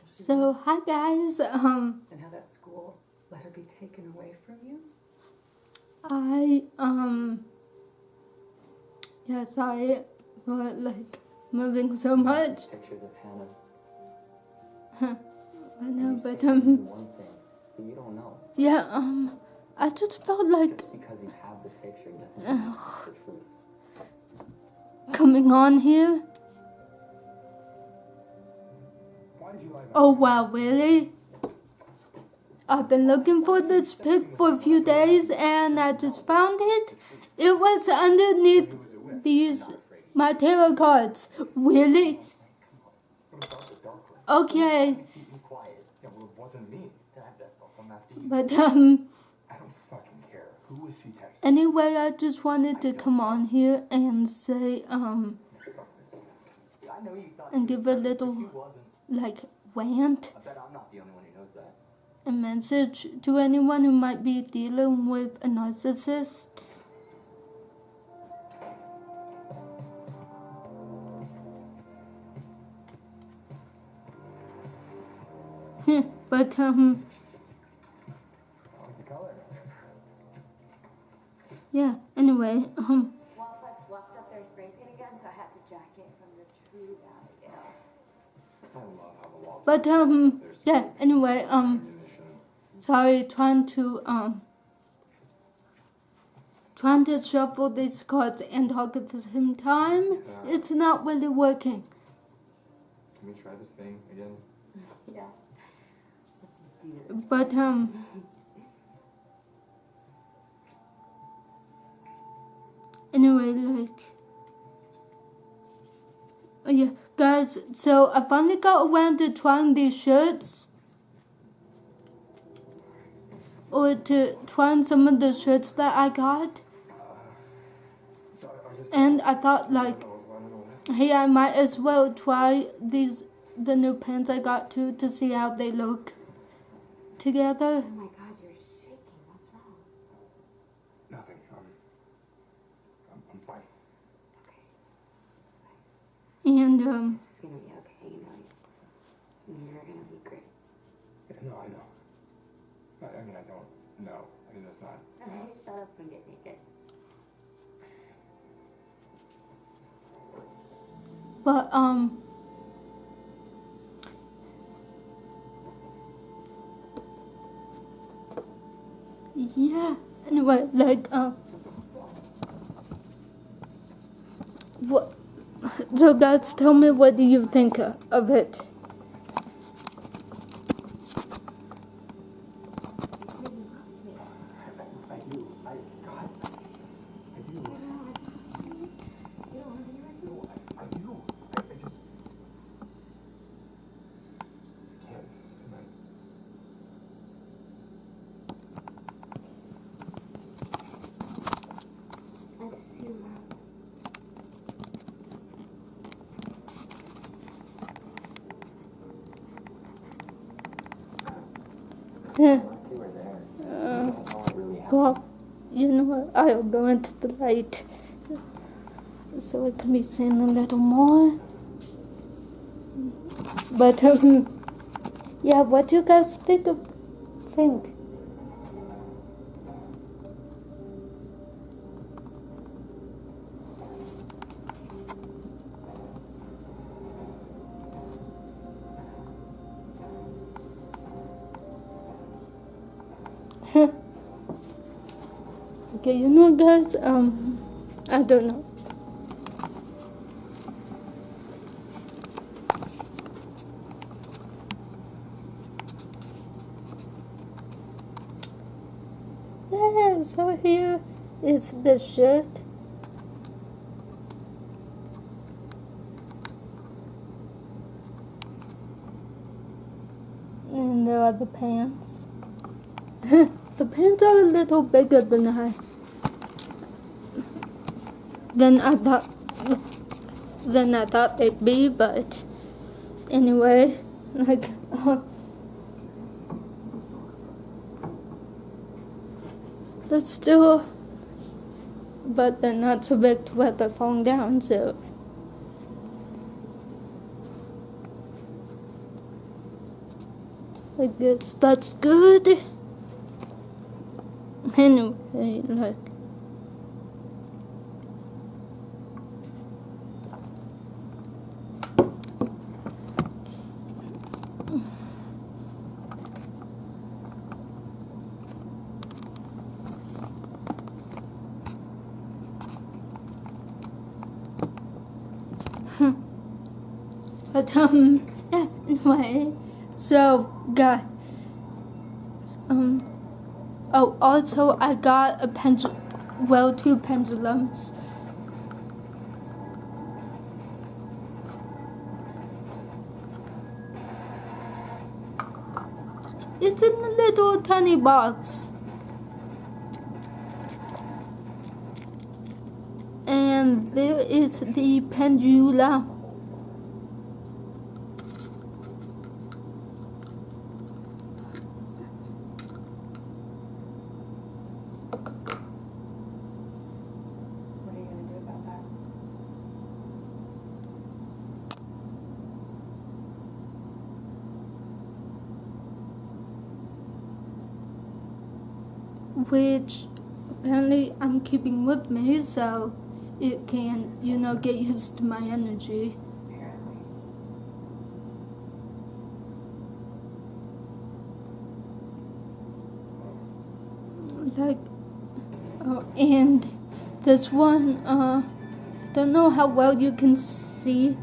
So hi guys. And how that school let her be taken away from you? Sorry for moving so much. Pictures of Hannah. I know, but One thing, but you don't know. yeah, I just felt like Just because you have the picture doesn't mean it's the truth. coming on here. Why did you lie about Oh wow, really? I've been looking for this pic for a few days and I just found it. It was underneath my tarot cards. Really? Okay. Be quiet. Yeah, well, it wasn't me. But I don't fucking care. Who was she texting? anyway, I just wanted to come on here and say I know you thought and give a little she wasn't. rant. I bet I'm not the only one who knows that. A message to anyone who might be dealing with a narcissist. But I like the color. yeah, anyway, Wildflex left up their spray paint again, so I had to jack it from the tree valley. I love how the wall. but yeah, anyway, sorry, trying to shuffle these cards and talk at the same time. It's not really working. Can we try this thing again? Yeah. But anyway, oh yeah, guys. So I finally got around to trying these shirts, or to trying some of the shirts that I got, and I thought hey, I might as well try the new pants I got to see how they look together. Oh my god, you're shaking. What's wrong? Nothing. I'm fine. And It's gonna be okay, you know. You're gonna be great. Yeah, no, I know. I mean, I don't know. I mean, that's not. Shut up and get naked. but yeah. Anyway, what? So guys, tell me, what do you think of it? I do. God. I do. No, I do. I just. Can't tonight. I just see you now. Yeah. Unless you were there, you don't know what really happened. Well, you know what? I'll go into the light so I can be seen a little more. But yeah, what do you guys think? Okay, you know, guys, I don't know. Yeah, so here is the shirt. And there are the pants. The pants are a little bigger than I thought they'd be, but anyway, they're still, but they're not so big to where they're falling down, so I guess that's good. Anyway, like. But yeah, anyway, so guys, oh, also I got a two pendulums. It's in a little tiny box. And there is the pendulum. What are you going to do about that? Which apparently I'm keeping with me, so it can, get used to my energy. Apparently. Like, oh, and this one, I don't know how well you can see.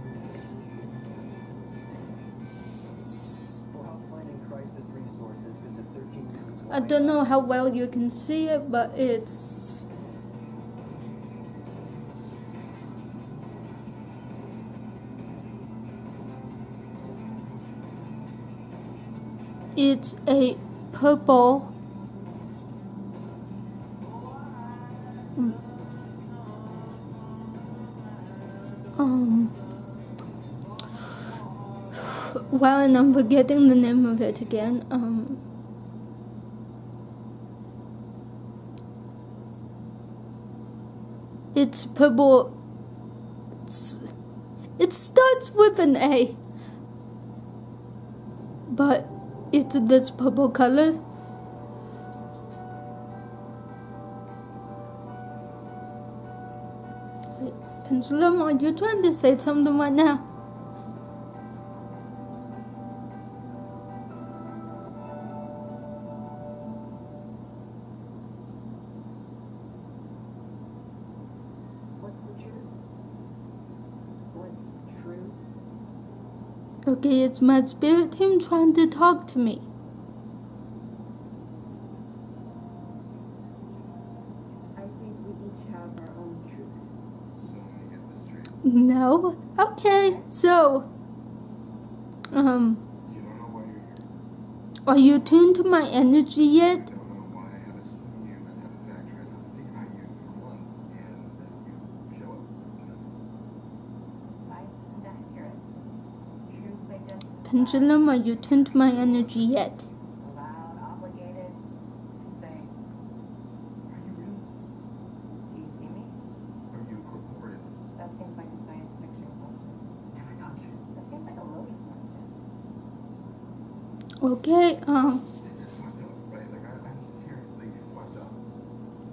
I don't know how well you can see it, but it's a purple well, and I'm forgetting the name of it again. It's purple. It starts with an A, but it's this purple color. Wait, Pendulum, are you trying to say something right now? What's the truth? What's true? Okay, it's my spirit team trying to talk to me. I think we each have our own truth. No? Okay, so, are you tuned to my energy yet? Precise and accurate. Truth identified. Pendulum, are you tuned to my energy yet? Loud, obligated, insane. Are you real? Do you see me? Are you corporeal? That seems like a science fiction question. Can I touch you? That seems like a loaded question. Okay, This is fucked up, right? Like, I'm seriously fucked up.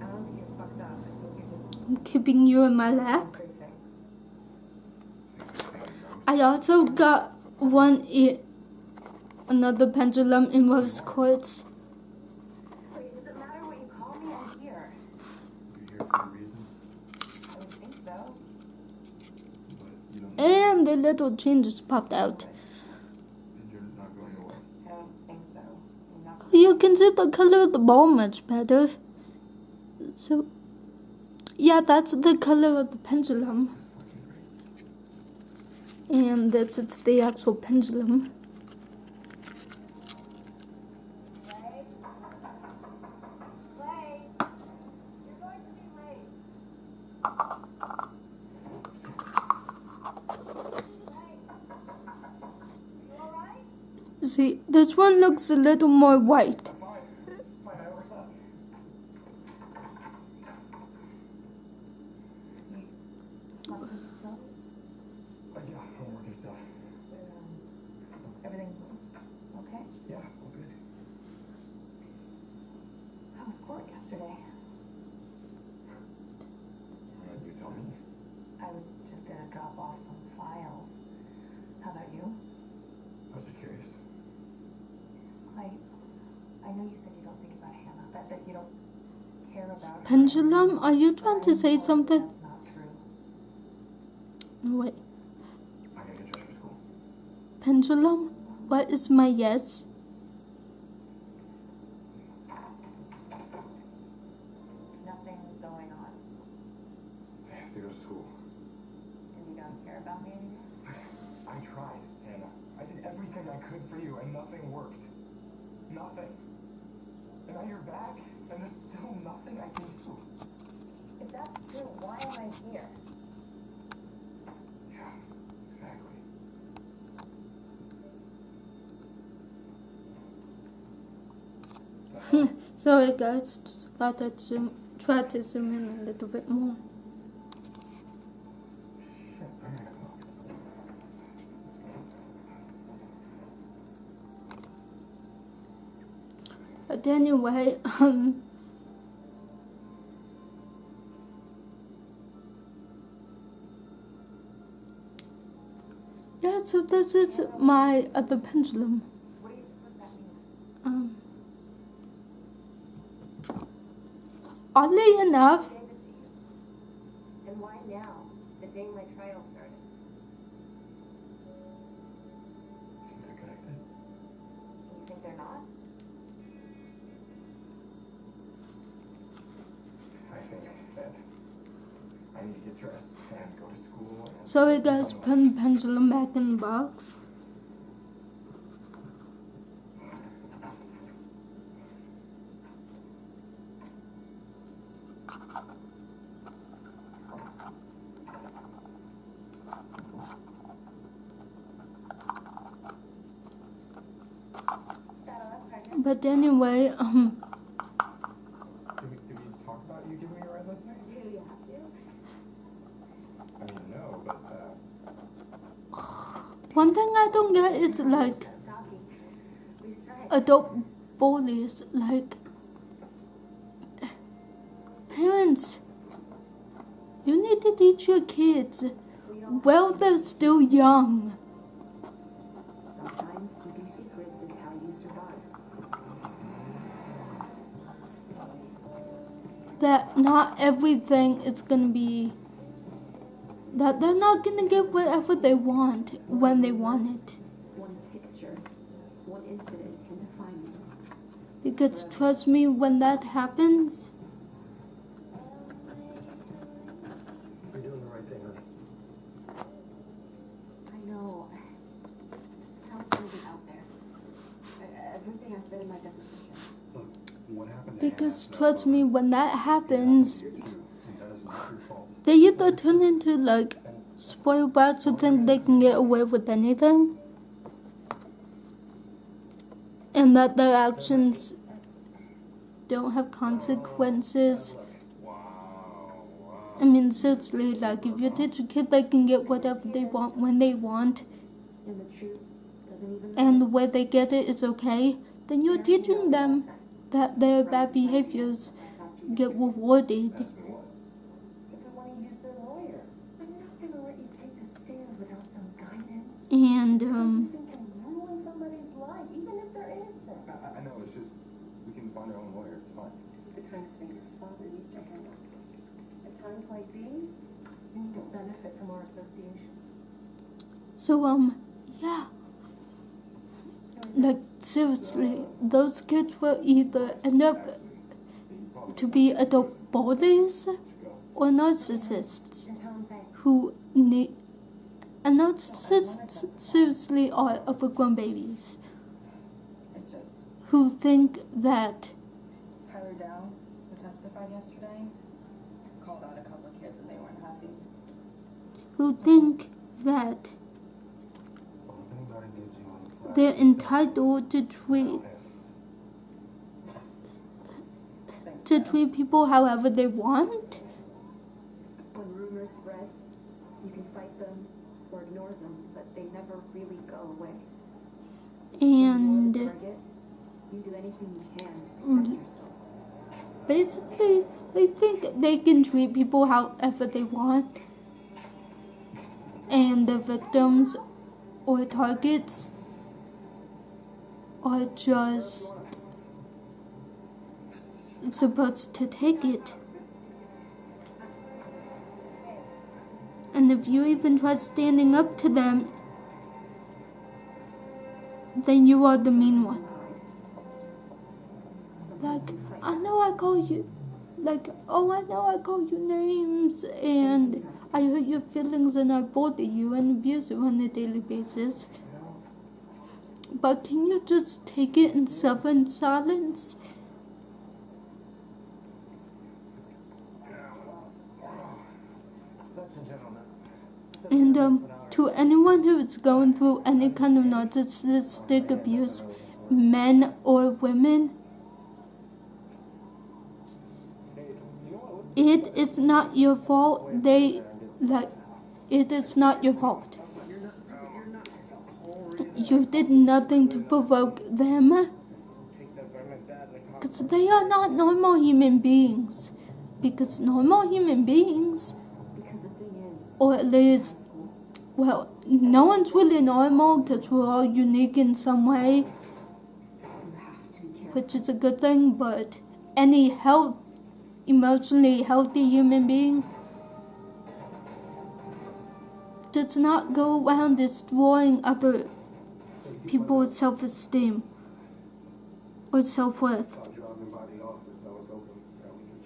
I don't think you're fucked up. I think you're just I'm keeping you in my lap. three things. I also got another pendulum in rose quartz. Wait, does it matter what you call me? I'm here. You're here for a reason, I would think so. but you don't. And the little changes popped out. And you're not going away. I don't think so. I'm not. You can see the color of the ball much better. So, yeah, that's the color of the pendulum. It's fucking great. And it's the actual pendulum. Clay? Clay? You're going to be late. Clay? You alright? See, this one looks a little more white. Fine. Fine, I overslept. Slept with yourself? Yeah, homework and stuff. Everything's okay? Yeah, okay. know you said you don't think about Hannah, that you don't care about her. Pendulum, are you trying to say something? That's not true. No, wait. I gotta get dressed for school. Pendulum, what is my yes? Nothing's going on. I have to go to school. And you don't care about me anymore? I tried, Hannah. I did everything I could for you, and nothing worked. Nothing. And now you're back, and there's still nothing I can do. If that's true, why am I here? Yeah, exactly. Sorry guys, just thought I'd try to zoom in a little bit more. Shit, I gotta go. But anyway, yeah, so this is my other pendulum. What do you suppose that means? Oddly enough, Who gave it to you? And why now? The day my trial started. Seems they're connected. You think they're not? I think that I need to get dressed and go to school. And sorry guys, put the pendulum back in the box. But anyway, Did we talk about you giving me a ride last night? Do you have to? I mean, no, but one thing I don't get is like Doggy. We strike. adult bullies, like parents. You need to teach your kids while they're still young Sometimes keeping secrets is how you survive. that not everything is gonna be, that they're not gonna get whatever they want when they want it. One picture, one incident can define you. Because trust me, when that happens, you're doing the right thing, honey. I know. Counselors is out there. Everything I said in my deposition. Look, what happened to because Hannah? trust me, when that happens, And that is not your fault. they either turn into like spoiled brats who think they can get away with anything, and that their actions don't have consequences. I mean, seriously, like if you teach a kid they can get whatever they want when they want, And the truth doesn't even and the way they get it is okay, then you're teaching them that their bad behaviors get rewarded. If they want to use their lawyer, I'm not going to let you take a stand without some guidance. And You can ruin somebody's life, even if they're innocent. I know, it's just, we can find our own lawyer, it's fine. This is the kind of thing your father used to handle. At times like these, you need to benefit from our associations. so yeah. Like seriously, those kids will either end up to be adult bullies or narcissists And tell them thanks. who need. And narcissists seriously are overgrown babies It's just who think that Tyler Dow, who testified yesterday, called out a couple of kids and they weren't happy. that Well, if anybody gives you any crap, they're entitled to treat people however they want. When rumors spread, you can fight them or ignore them, but they never really go away. And When you're the target, you do anything you can to protect yourself. basically, they think they can treat people however they want. And the victims or targets are just supposed to take it. And if you even try standing up to them, then you are the mean one. Like, I know I call you, like, oh, I know I call you names, and I hurt your feelings, and I bother you and abuse you on a daily basis. But can you just take it and suffer in silence? And to anyone who is going through any kind of narcissistic abuse, men or women, it is not your fault. It is not your fault. You did nothing to provoke them, because they are not normal human beings. Because normal human beings, or at least, well, no one's really normal because we're all unique in some way, which is a good thing, but any emotionally healthy human being does not go around destroying other people's self-esteem or self-worth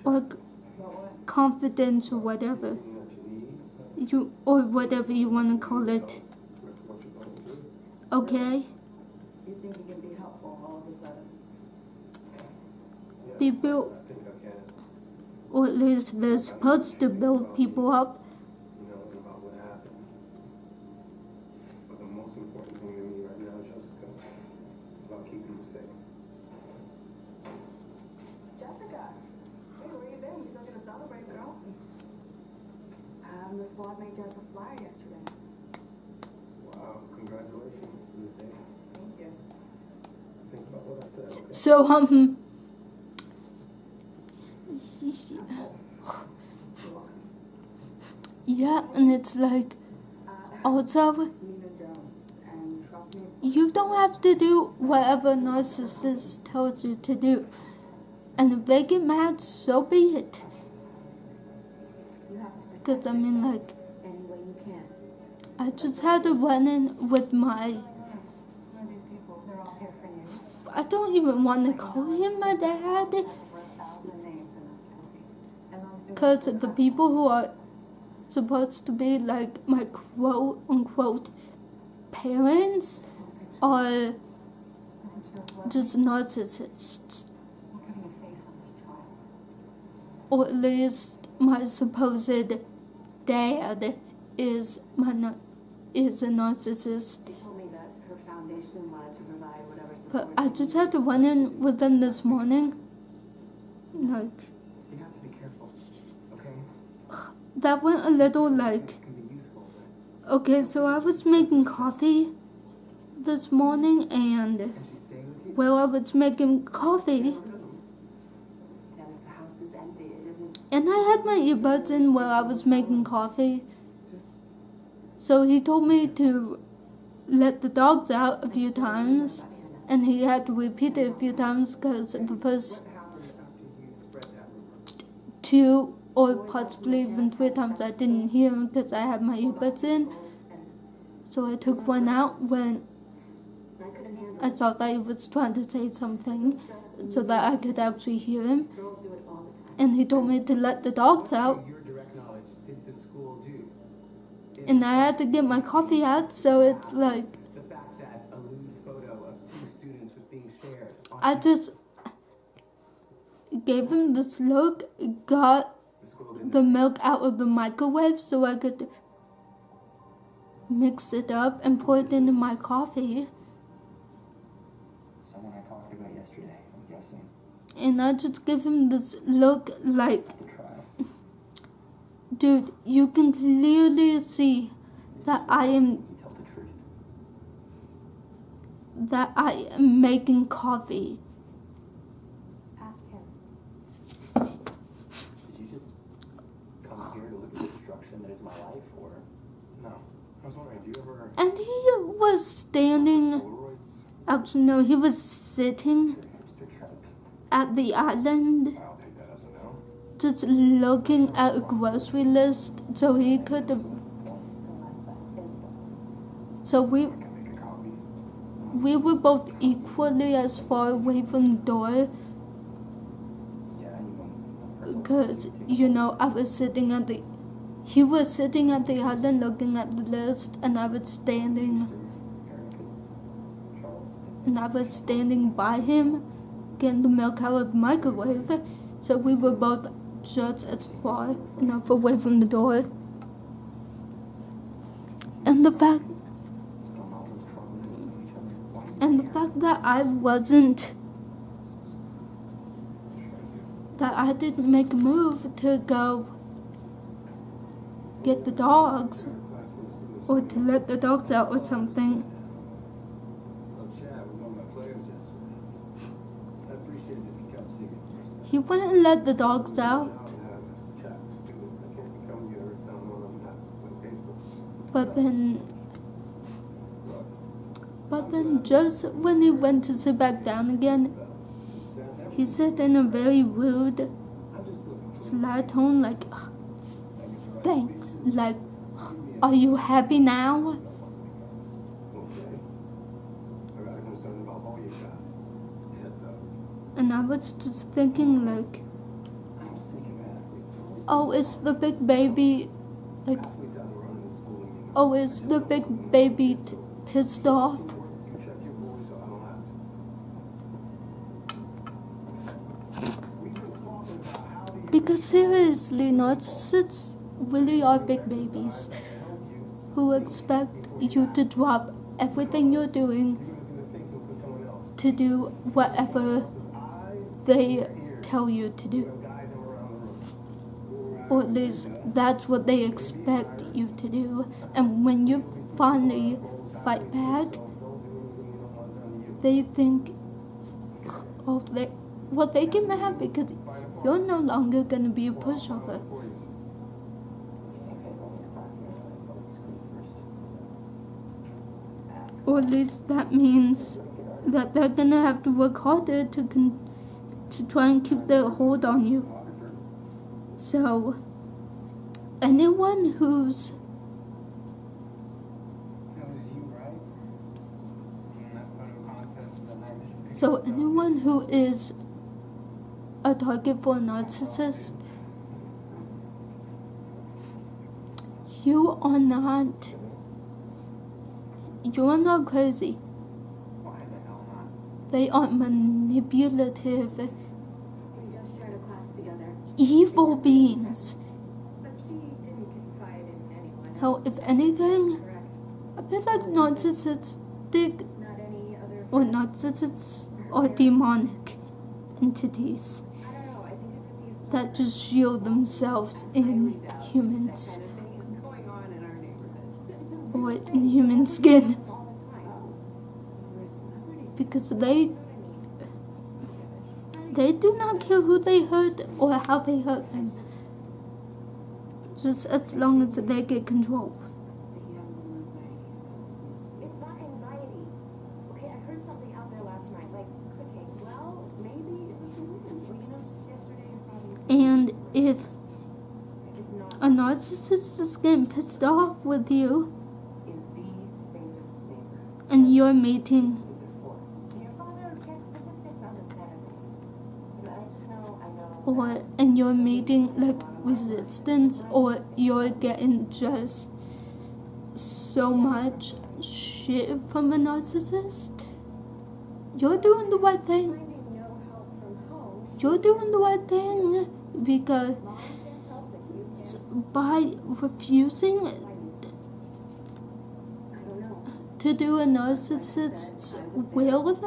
or confidence or whatever you want to call it. Okay? You think you can be helpful all of a sudden? People, or at least they're supposed to build people up. About what happened. But the most important thing to me right now, Jessica, is about keeping you safe. Jessica, hey, where you been? You still gonna celebrate, girl? The squad made us a flyer yesterday. Wow, congratulations. Thank you. Think about what I said, okay? So, yeah, and it's like, also, Nina Jones, and trust me, you don't have to do whatever narcissist tells you to do. And if they get mad, so be it. you have to protect Because, I mean, like, any way you can. I just had to run in with my, Who are these people? They're all here for you. I don't even want to call him my dad. Over 1,000 names in this county. And those Because the people who are supposed to be like my quote-unquote parents are just narcissists. We're putting a face on this trial. Or at least my supposed dad is a narcissist. They told me that her foundation wanted to provide whatever support. But I just had to run in with them this morning. Like, You have to be careful, okay? that went a little like, It can be useful, but okay, so I was making coffee this morning, and can she stay with you? while I was making coffee, Dennis, the house is empty. It isn't. and I had my earbuds in while I was making coffee, so he told me to let the dogs out a few times, and he had to repeat it a few times because the first What happened after you spread that rumor? 2 or possibly even 3 times I didn't hear him because I had my earbuds in. So I took one out when I couldn't handle I thought that he was trying to say something so that I could actually hear him. girls do it all the time. And he told me to let the dogs out. Your direct knowledge, did the school do? And I had to get my coffee out, so it's like, The fact that a lewd photo of 2 students was being shared on I just gave him this look, got the school didn't the milk out of the microwave so I could mix it up and pour it into my coffee. Someone I talked about yesterday, I'm guessing. And I just give him this look like, The trial. dude, you can clearly see that I am You tell the truth. making coffee. Ask him. Did you just come here to look at the destruction that is my life, or No. I was wondering, do you ever And he was standing, Polaroids? actually no, he was sitting your hipster trope? at the island Wow. just looking at a grocery list so he could. So we were both equally as far away from the door. Because, I was sitting at the. He was sitting at the island looking at the list, and I was standing. And I was standing by him, getting the milk out of the microwave. So we were both just as far enough away from the door. And the fact that I didn't make a move to go get the dogs or to let the dogs out or something. He went and let the dogs out. But then just when he went to sit back down again, he said in a very rude, sly tone, like, are you happy now? And I was just thinking, like, oh, is the big baby, like, oh, is the big baby pissed off? Because seriously, narcissists really are big babies who expect you to drop everything you're doing to do whatever they tell you to do. Or at least that's what they expect you to do. And when you finally fight back, they think, they get mad because you're no longer going to be a pushover. Or at least that means that they're going to have to work harder to try and keep their hold on you. So, anyone who's a target for a narcissist, you're not crazy. They aren't manipulative, We just shared a class together. evil beings. But she didn't confide in anyone else. Hell, if anything, Correct. I feel like narcissists Not any other. or narcissists are demonic entities I don't know. I think it could be a that just shield themselves in humans kind of thing is going on in our neighborhood. or in human skin All the time. because they do not care who they hurt or how they hurt them, just as long as they get control. It's not anxiety. Okay, I heard something out there last night, like clicking. Well, maybe it was a win. Well, just yesterday your father was And if it's not a narcissist is getting pissed off with you is the safest neighbor. and you're meeting Your father gets statistics on this kind of thing. I just know, and you're meeting like resistance, or you're getting just so much shit from a narcissist, you're doing the right thing. finding no help from home. You're doing the right thing because Mom can't help it. You can't. by refusing I don't know. to do a narcissist's will And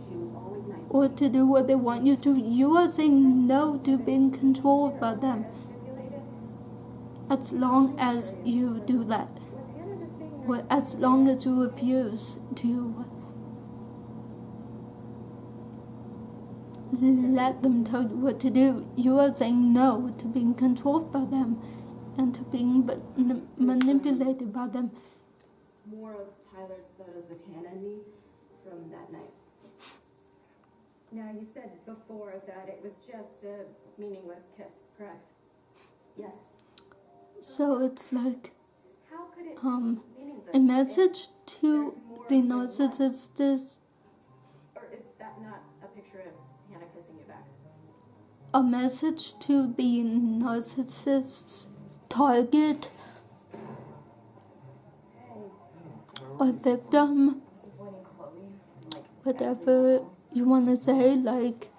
she was always nice. or to do what they want you to, you are saying no to being controlled by them. Stipulated. As long as you do that, Was Hannah just being or as long as you refuse to let them tell you what to do, you are saying no to being controlled by them and to being manipulated by them. More of Tyler's photos of Hannah and me from that night. Now, you said before that it was just a meaningless kiss, correct? Yes. So it's like How could it a be meaningless? message to the narcissist is Or is that not a picture of Hannah kissing you back? a message to the narcissist's target or victim, Disappointing Chloe. Like, whatever you want to say. Like,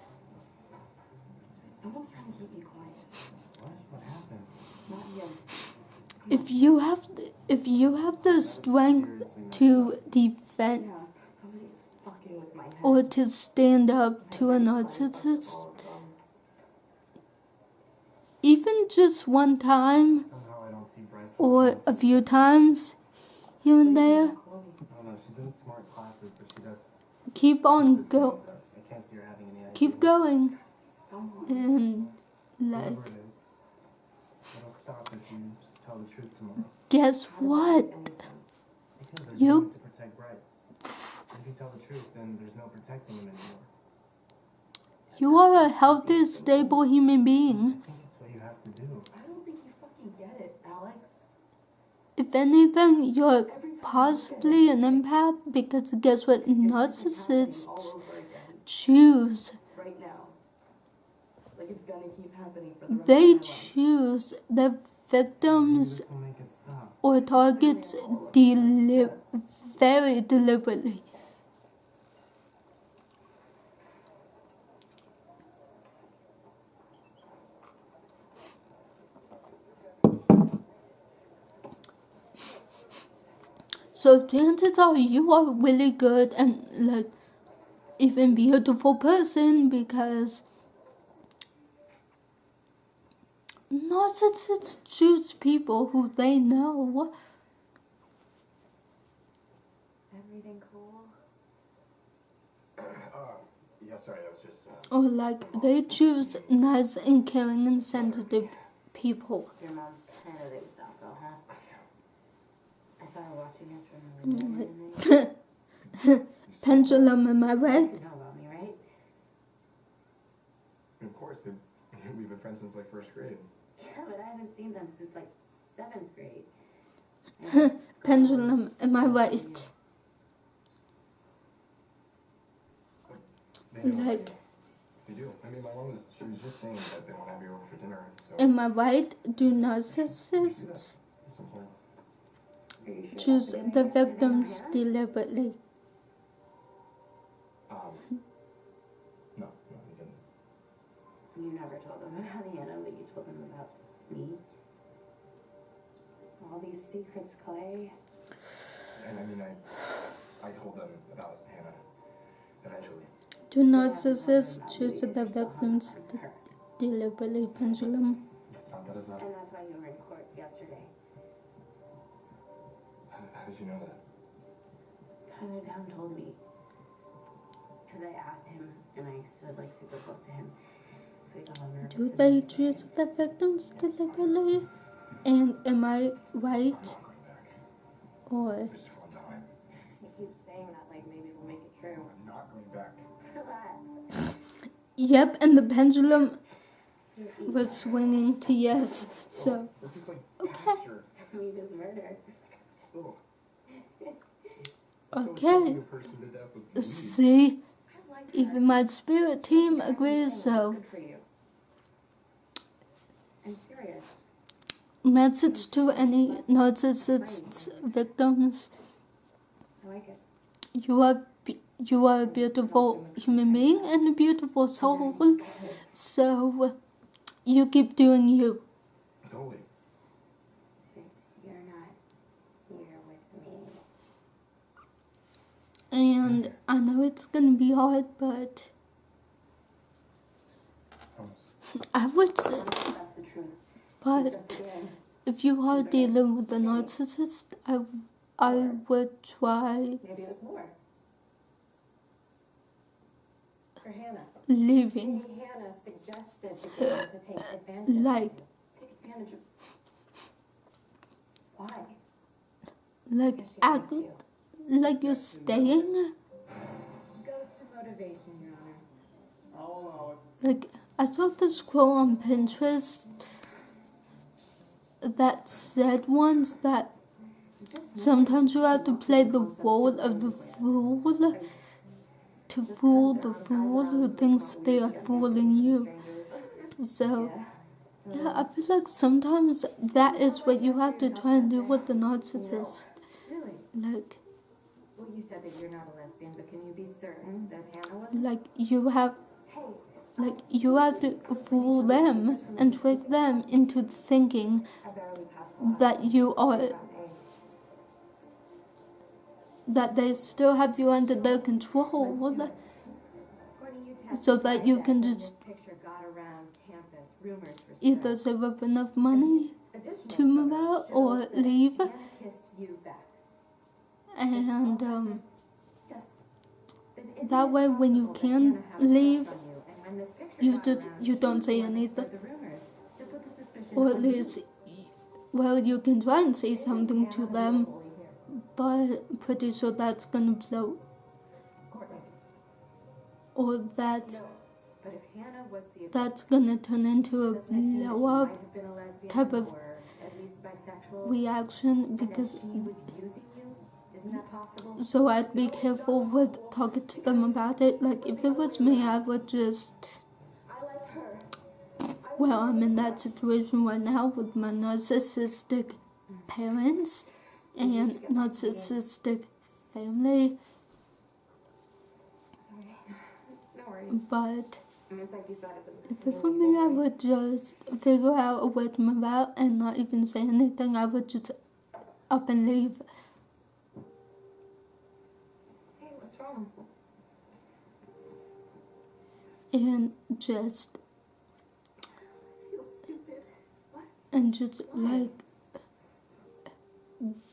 someone's trying to keep you quiet. What happened? Not him. if you have the strength to defend Yeah, somebody's fucking with my head. or to stand up to a narcissist, even just one time Somehow I don't see Bryce. or a few times here and there, I don't know, she's in smart classes, but she does keep on stupid go, things that I can't see her having any idea. keep going, Someone. and like, Whatever it is, it'll stop if you just tell the truth tomorrow. guess what? Any sense? Because they're You- doing it to protect Bryce. If you tell the truth, then there's no protecting him anymore. You are a healthy, stable human being. I think it's what you have to do. I don't think you fucking get it, Alex. If anything, you're possibly an empath, because guess what? Narcissists All over again, choose. right now. Like it's gonna keep happening for the rest They of my life. choose their Maybe victims this will make it stop. or targets very deliberately. So chances are you are really good and like even beautiful person, because narcissists choose people who they know. Everything cool? Yeah, sorry, that was just, Or like they choose nice and caring and sensitive people. Your mom's kind of loose off though, huh? I saw her watching us from the window the other night. Pendulum, am I You right? know about me, right? of course, we've been friends since like first grade. Yeah, but I haven't seen them since like 7th grade. Pendulum, am I right? They know. Like, They do. I mean, my mom she was just saying that they want to have you over for dinner, so am I right? Do narcissists at some point. Are you sure choose that's the good idea? victims Yeah? deliberately? No, you didn't. You never told them about Hannah, but you told them about me. All these secrets, Clay. And I mean, I told them about Hannah eventually. Do narcissists choose the victims deliberately? Pendulum. It's not that it's not. And that's why you were in court yesterday. How did you know that? Tyler Down told me. Because I asked him, and I stood like super close to him. So he got all nervous. Do they choose the victims deliberately? And am I right? I'm not going back. Or Just one time. You keep saying that like maybe we'll make it true. I'm not going back. Relax. yep, and the pendulum was swinging to yes. So It's just like Okay. pasture. We just murder. Oh. okay. A person to death with weed. See, I like her. even my spirit team agrees. So Good for you. I'm serious. message to any narcissists victims: I like it. you are a beautiful human being and a beautiful soul. So you keep doing you. Totally. You're not here with me. And I know it's gonna be hard, but I would say, That's the truth. but if you are dealing with a narcissist, I would try Maybe it was more. For Hannah. leaving. Maybe Hannah suggested to him to take advantage of Like, you. Take advantage of... Why? like Because she act hates you. like you're staying. Goes to motivation, Your Honor. like, I saw this quote on Pinterest that said once that sometimes you have to play the role of the fool to fool the fool who thinks they are fooling you. So, yeah, I feel like sometimes that is what you have to try and do with the narcissist. Really? Like, Well, you said that you're not a lesbian, but can you be certain that Hannah was? like you have Hey, you have to fool them and trick them into thinking I barely passed the last that you are, about A. that they still have you under their control, Courtney, you so that you can when just this picture got around campus, rumors were either spread. save up enough money Additional to move photos out show or that leave, Hannah kissed you back. and Yes. Then isn't that it way when you possible that can Hannah had a crush leave, on you, and when this picture you got just around, you she don't was say the one that anything, spread the rumors to put the suspicion or at on you. least, well, you can try and say Isn't something to Hannah the them, real bully here? but pretty sure that's gonna blow, Courtney, or that no. But if Hannah was the that's gonna turn into a doesn't it seem that she blow might up have been a lesbian type of or at least bisexual, reaction, and that because she was using you? Isn't that possible? so I'd be careful with talking to them about it. Like, if it was me, I would just, I liked her. well, I'm in that situation right now with my narcissistic parents and narcissistic family, No worries. but I mean, it's like you said, it was if it were me, I would just figure out a way to move out and not even say anything. I would just up and leave. Hey, what's wrong? And just, I feel stupid. What? and just like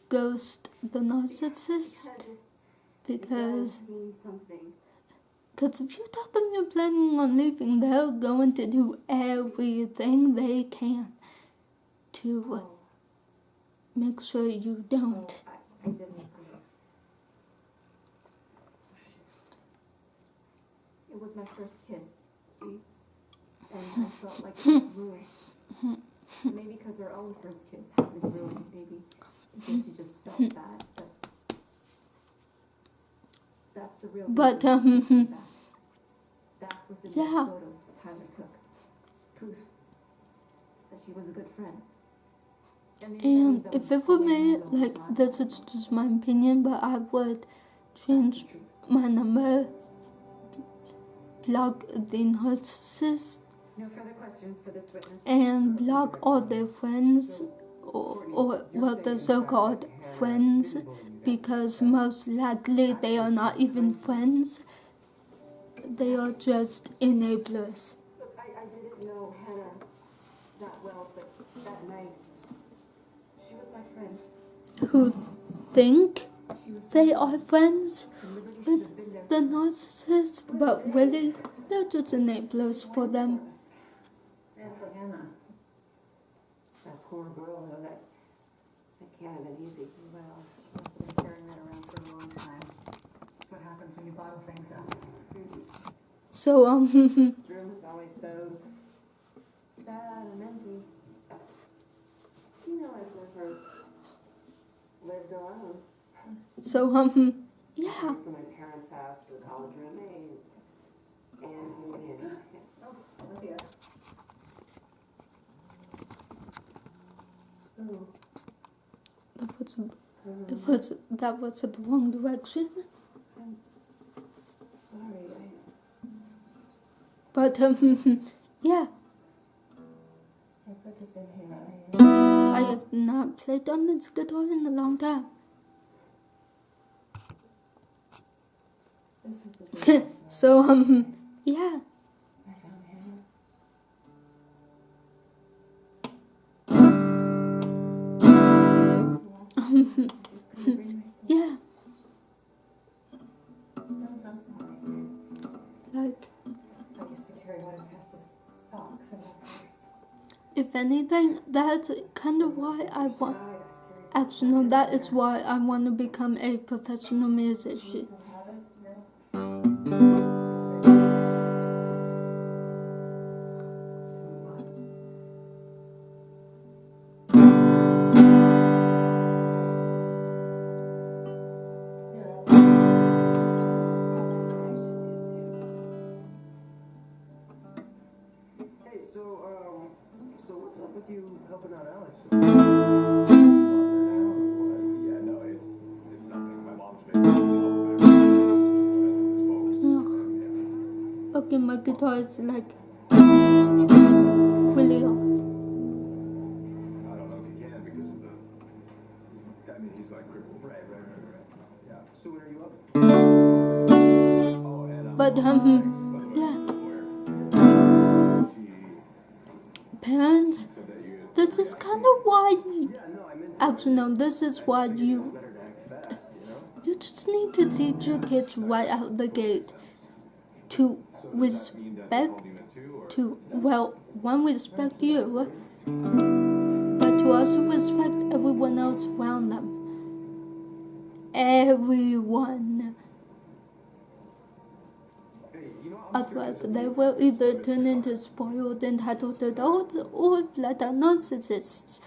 ghost the narcissist, because It means something. if you tell them you're planning on leaving, they're going to do everything they can to Oh, make sure you don't. I didn't. It was my first kiss, see? And I felt like it was ruined. Maybe because our own first kiss had been ruined, maybe because you just felt that. But that's the real But, reason that's what's in yeah. those photos Tyler took. Proof that she was a good friend. I mean, that And means I if was it were fully me, handled, like, not this is just my opinion, but I would change the truth. my number, block the narcissist, No further questions for this witness. and block all their friends, or well, the so-called friends, because most likely they are not even friends. They are just enablers Look, I didn't know Hannah that well, but that night, she was my friend. who think She was they are friends Liberty should have been with there. the narcissist, but really, they're just enablers for them. And for Hannah. That poor girl, though, that can't have been easy. Well, she must have been carrying that around for a long time. That's what happens when you bottle things up. So, This room is always so sad and empty. You know, I've never lived alone. so, yeah. From my parents' house to a college roommate. And oh, Olivia. Oh. That was the wrong direction. Sorry, But, yeah. I put this in here. I have not played on this guitar in a long time. This was the So, yeah. I found Hannah. Yeah. I'm so sorry. Like, I used to carry one of Tessa's socks in my purse. if anything, that's kind of why I want. Died, Actually, no, that is why I want to become a professional musician. I have it, no? with you helping out Alex? Yeah, no, it's nothing. My mom's been Okay, my guitar is like really off. I don't know if he can because of the. I mean, he's like crippled. Right. Yeah. So when are you up? Oh, and But yeah, parents, this is kind of why actually no, this is why you just need to teach your kids right out the gate to respect, to, well, one, respect you, but to also respect everyone else around them. Everyone. Otherwise, they will either turn into spoiled, entitled adults or flat-out narcissists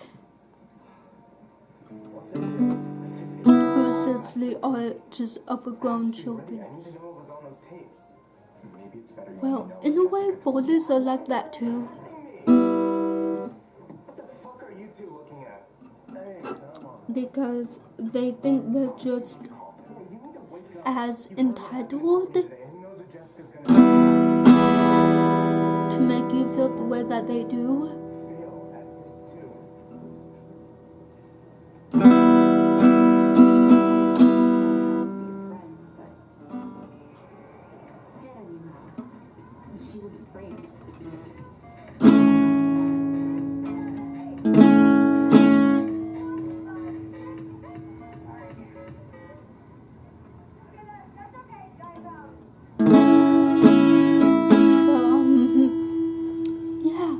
who essentially are just overgrown children. Well, in a way, bullies are like that too. what the fuck are you two looking at? Hey, come on. Because they think they're just as entitled to make you feel the way that they do. She was afraid. So, yeah.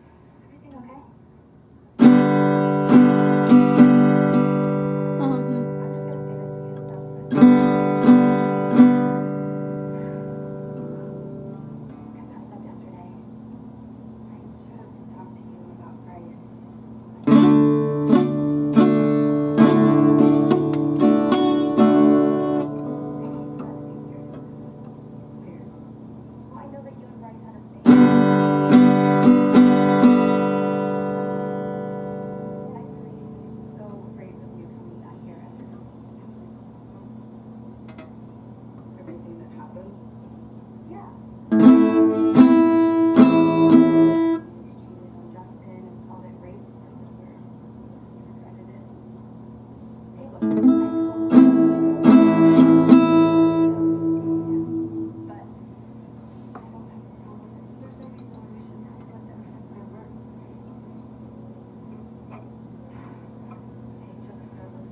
Is everything okay? I'm just gonna say this because that's what I messed up yesterday. I should have talked to you about Bryce. I know that you and Bryce had a thing. I really am so afraid of you coming back here after everything that happened. Yeah. Cheated on Justin and called it rape. Remember? She regretted it. Hey, look, I know. But I don't have a problem with this. There's no reason why we shouldn't have to let them affect my work. Hey, Jessica, look,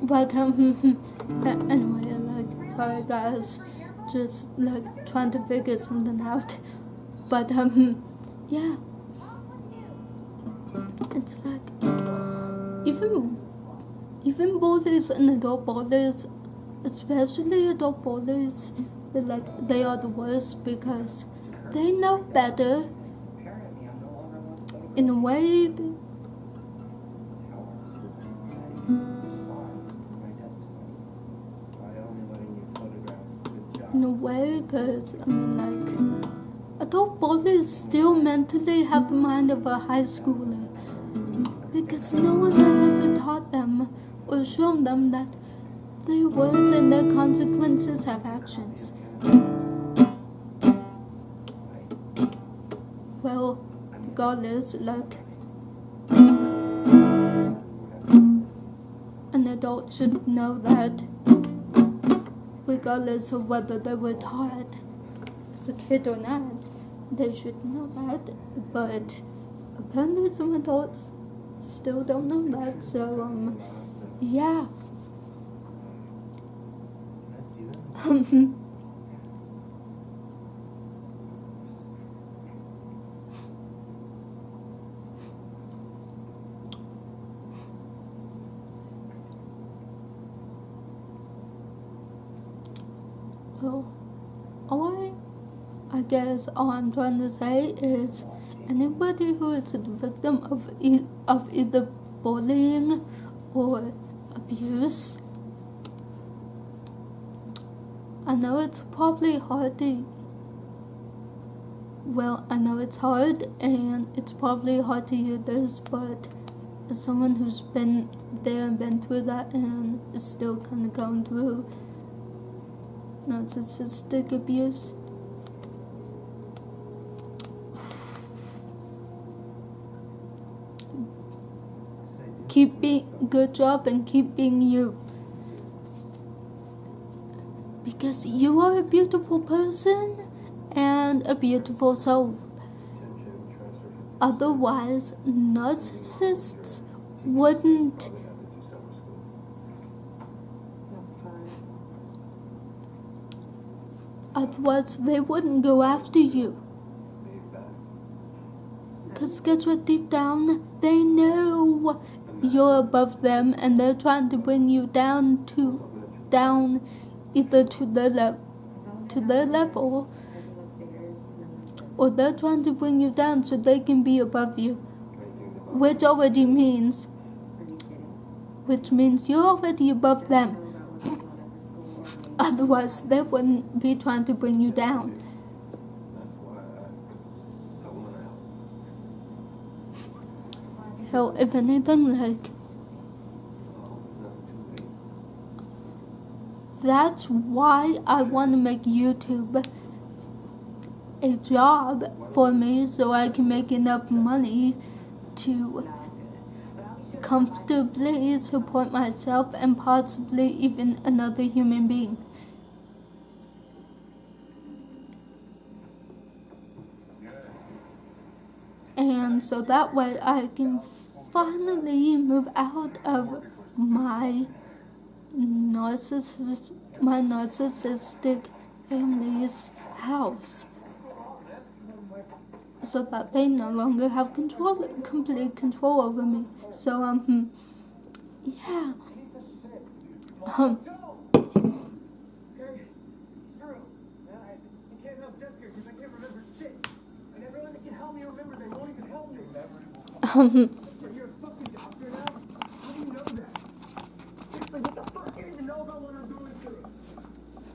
But anyway, like, sorry guys, just like trying to figure something out. But yeah, it's like even bullies and adult bullies, especially adult bullies, they are the worst because they know better. In a way. In a way, because, I mean, like, adult bullies still mentally have the mind of a high schooler. Because no one has ever taught them or shown them that their words and their consequences have actions. Well, regardless, like, an adult should know that. Regardless of whether they were taught as a kid or not, they should know that. But apparently some adults still don't know that. So, yeah. Well, I guess all I'm trying to say is anybody who is the victim of either bullying or abuse, I know it's probably hard to, well, I know it's hard and it's probably hard to hear this, but as someone who's been there and been through that and is still kind of going through narcissistic abuse, keep being, good job and keep being you. Because you are a beautiful person and a beautiful soul. Otherwise, narcissists wouldn't. That's fine. Otherwise, they wouldn't go after you. Because guess what? Deep down, they know you're above them, and they're trying to bring you down either to their level, or they're trying to bring you down so they can be above you, which already means, you're already above them. Otherwise, they wouldn't be trying to bring you down. That's why I want to help. Hell, if anything, like, that's why I want to make YouTube a job for me, so I can make enough money to comfortably support myself and possibly even another human being. And so that way I can finally move out of my narcissistic family's house, so that they no longer have complete control over me. So yeah. You're a fucking doctor now? How do you know that? Like, what the fuck? You don't even know about what I'm going through.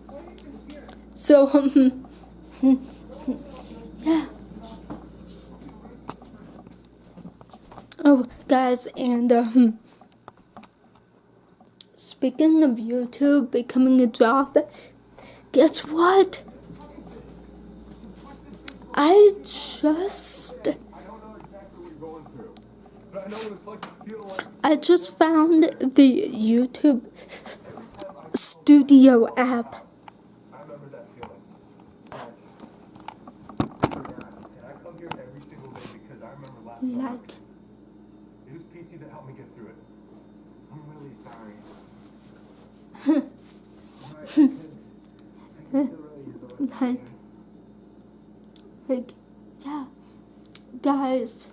Why are you even here? So yeah. Oh, guys, and speaking of YouTube becoming a job, guess what? I just found the YouTube Studio app. I remember that feeling. And I come here every single day because I remember last summer. Like, It was PT that helped me get through it. I'm really sorry. like, yeah, guys.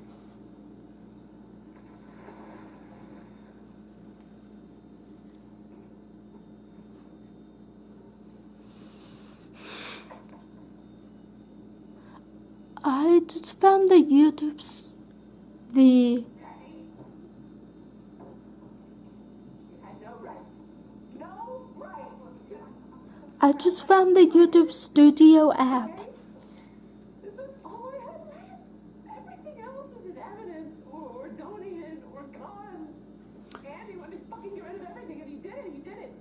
I just found the I just found the YouTube Studio app. This is all I had left. Everything else is in evidence or donated or gone. Andy wanted to fucking get rid of everything, and he did it.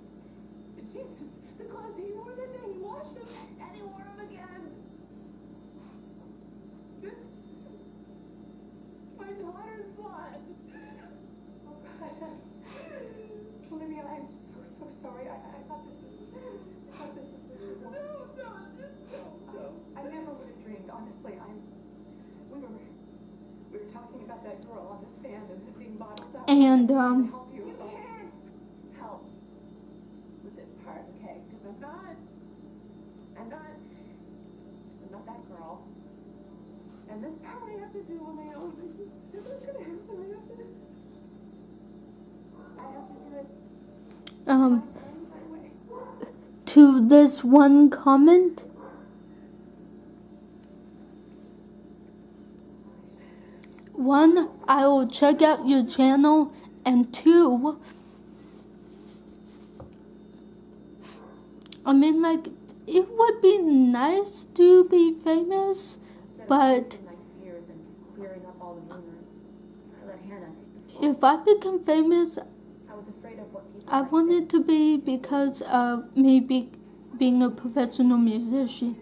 And Jesus, the clothes he wore that day, he washed them and he wore them again. This, my daughter's blood. Oh God, Olivia, I'm so sorry. I thought this was. No. I never would have dreamed, honestly. We were talking about that girl on the stand and being bottled up. And help you. You can't help with this part, okay? Because I'm not that girl. And this part I have to do on my own. This is gonna happen. I have to do it. To this one comment, one, I will check out your channel, and two, I mean, like, it would be nice to be famous, but my fears and clearing up all the rumors, I let Hannah take the if I become famous, I was afraid of what people I might want think. it to be because of me being a professional musician.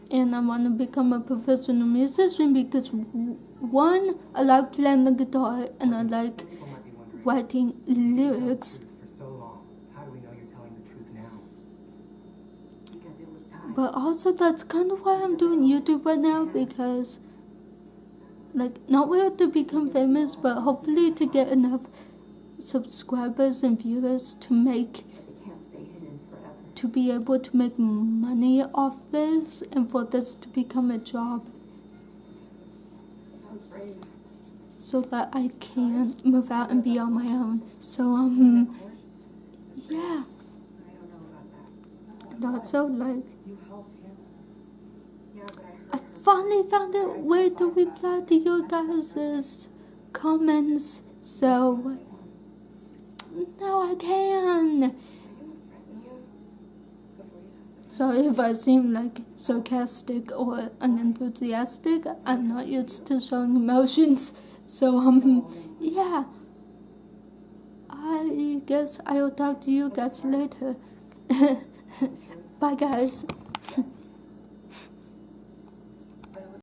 And I want to become a professional musician because, one, I like playing the guitar and I like People might be wondering, writing you've told the lyrics. truth for so long. How do we know you're telling the truth now? Because it was time. But also, that's kind of why I'm doing YouTube right now, because, like, not really to become famous, but hopefully to get enough subscribers and viewers to make, But they can't stay hidden forever. to be able to make money off this, and for this to become a job, I was brave. so that I can move out and be on my own. So, yeah. I don't know about that. And also, like, You helped him. Yeah, but I I hurt her. finally found a way to reply to your guys' comments, so now I can. I didn't threaten you before you tested. Sorry if I seem like sarcastic or unenthusiastic. I'm not used to showing emotions, so yeah. I guess I'll talk to you guys later. Bye, guys.